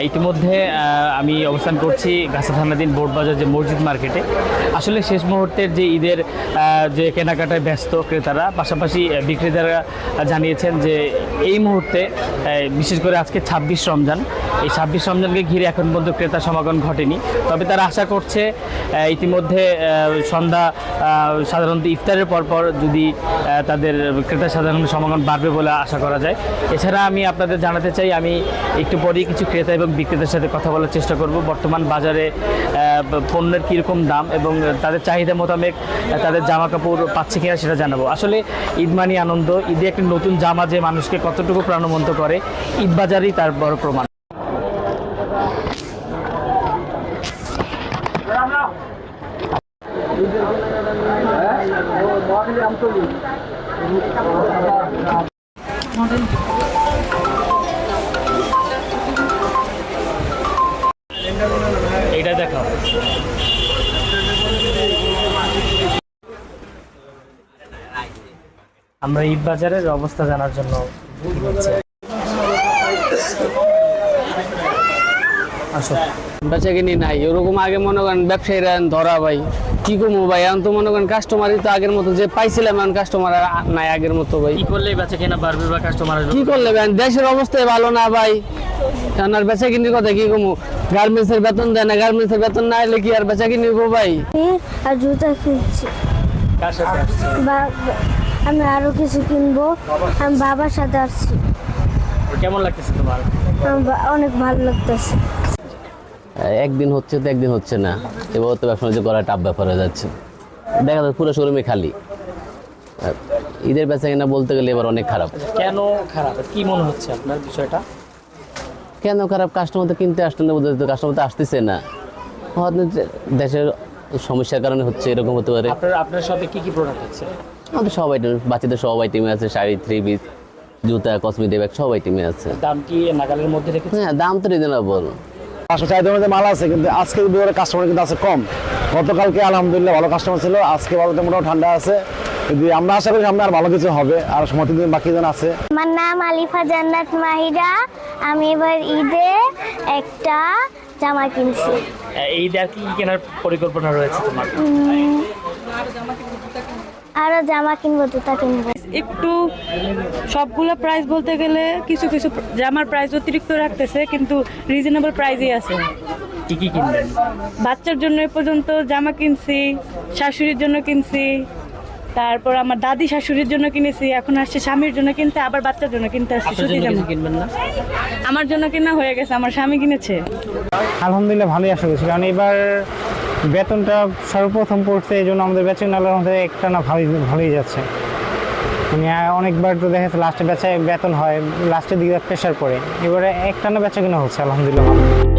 ইতিমধ্যে আমি অবস্থান করছি গাছা থানাধীন বোর্ডবাজার যে মসজিদ মার্কেটে। আসলে শেষ মুহূর্তের যে ঈদের যে কেনাকাটায় ব্যস্ত ক্রেতারা, পাশাপাশি বিক্রেতারা জানিয়েছেন যে এই মুহূর্তে বিশেষ করে আজকে ২৬ রমজান, এই ২৬ রমজানকে ঘিরে এখন পর্যন্ত ক্রেতা সমাগম ঘটেনি। তবে তারা আশা করছে ইতিমধ্যে সন্ধ্যা সাধারণত ইফতারের পরপর যদি তাদের ক্রেতা সাধারণ সমাগম বাড়বে বলে আশা করা যায়। এছাড়া আমি আপনাদের জানাতে চাই, আমি একটু পরেই কিছু ক্রেতা এবং বিক্রেতার সাথে কথা বলার চেষ্টা করব। বর্তমান বাজারে পণ্যের কীরকম দাম এবং তাদের চাহিদা মোতাবেক তাদের জামা কাপড় পাচ্ছে কিনা সেটা জানাবো। আসলে ঈদ মানি আনন্দ, ঈদে একটি নতুন জামা যে মানুষকে কতটুকু প্রাণবন্ত করে, ঈদ বাজারই তার বড় প্রমাণ। এটা দেখাও। আমরা ঈদ বাজারের অবস্থা জানার জন্য বেচা কিনি নাই ওরকম। আগে মনে করেন ব্যবসায়ীরা ধরা ভাই কি করবো ভাই, এখন তো মনে করেন কাস্টমারই তো আগের মতো যে পাইছিলাম, এখন কাস্টমার নাই আগের মতো ভাই। কি করলে বেচা কেনা বাড়বে বা কাস্টমার কি করলে ভাই, দেশের অবস্থায় ভালো না ভাই। আর বেচা কিনির কথা কি কমু, গার্মেন্টস এর বেতন দেয় না, গার্মেন্টস এর বেতন না এলে কি আর বেচা কিনি ভাই। আর জুতা কিনছি, আমি আরো কিছু কিনবো, আমি বাবার সাথে আসছি। কেমন লাগতেছে তোমার? অনেক ভালো লাগতেছে। একদিন হচ্ছে তো একদিন হচ্ছে না, এবার তো ব্যবসা বাণিজ্য করা টাফ ব্যাপার হয়ে যাচ্ছে। দেখা যাচ্ছে পুরো শোরুমে খালি। ঈদের বেচা কিনা বলতে গেলে এবার অনেক খারাপ। কেন খারাপ, কি মনে হচ্ছে আপনার বিষয়টা? কেন খারাপ, কাস্টমার তো কিনতে আসতে না, বলতে কাস্টমার তো আসতেছে না। দেশের সমস্যার কারণে হচ্ছে, এরকম হতে পারে। আপনার শপে কি কি প্রোডাক্ট আছে? আমাদের সব আইটেম, বাচ্চাদের সব আইটেমে আছে, শাড়ি, থ্রি পিস, জুতা, কসমেটিক ব্যাগ সব আইটেমে আছে। দাম কি নাগালের মধ্যে রেখেছে? হ্যাঁ, দাম তো রিজনেবল। 500 মধ্যে মাল আছে, কিন্তু আজকে কাস্টমার কিন্তু আছে কম। গতকালকে আলহামদুলিল্লাহ ভালো কাস্টমার ছিল, আজকে বলতে মোটামুটি ঠান্ডা আছে। যদি আমরা আশা করি সামনে আর ভালো কিছু হবে, আর সময় দিন বাকি জন আছে। আমার নাম আলিফা জান্নাত মাহিরা। আমি এবার ঈদে একটা জামা কিনছি। ঈদে আর কি কেনার পরিকল্পনা রয়েছে তোমার? আরো জামা কিনবো, জুতা কিনবো। একটু সবগুলো প্রাইস বলতে গেলে কিছু কিছু জামার প্রাইস অতিরিক্ত রাখতেছে, কিন্তু রিজনেবল প্রাইসই আছে। কি কি কিনবেন? বাচ্চার জন্য এ পর্যন্ত জামা কিনছি, শাশুড়ির জন্য কিনছি, তারপর আমার দাদি শাশুড়ির জন্য কিনেছি, এখন আসছে স্বামীর জন্য কিনতে, আবার বাচ্চার জন্য কিনতে আসছে। সুতি জামা কিনবেন না? আমার জন্য কিনা হয়ে গেছে, আমার স্বামী কিনেছে। আলহামদুলিল্লাহ ভালোই আশা করছি, কারণ এবার বেতনটা সর্বপ্রথম পড়ছে, এই জন্য আমাদের বেতন একটা না ভালোই যাচ্ছে। মানে অনেকবার তো দেখা যাচ্ছে লাস্টে বেতন হয়, লাস্টের দিকে প্রেশার পড়ে, এবারে একটা না বেচা কিনা হচ্ছে আলহামদুলিল্লাহ।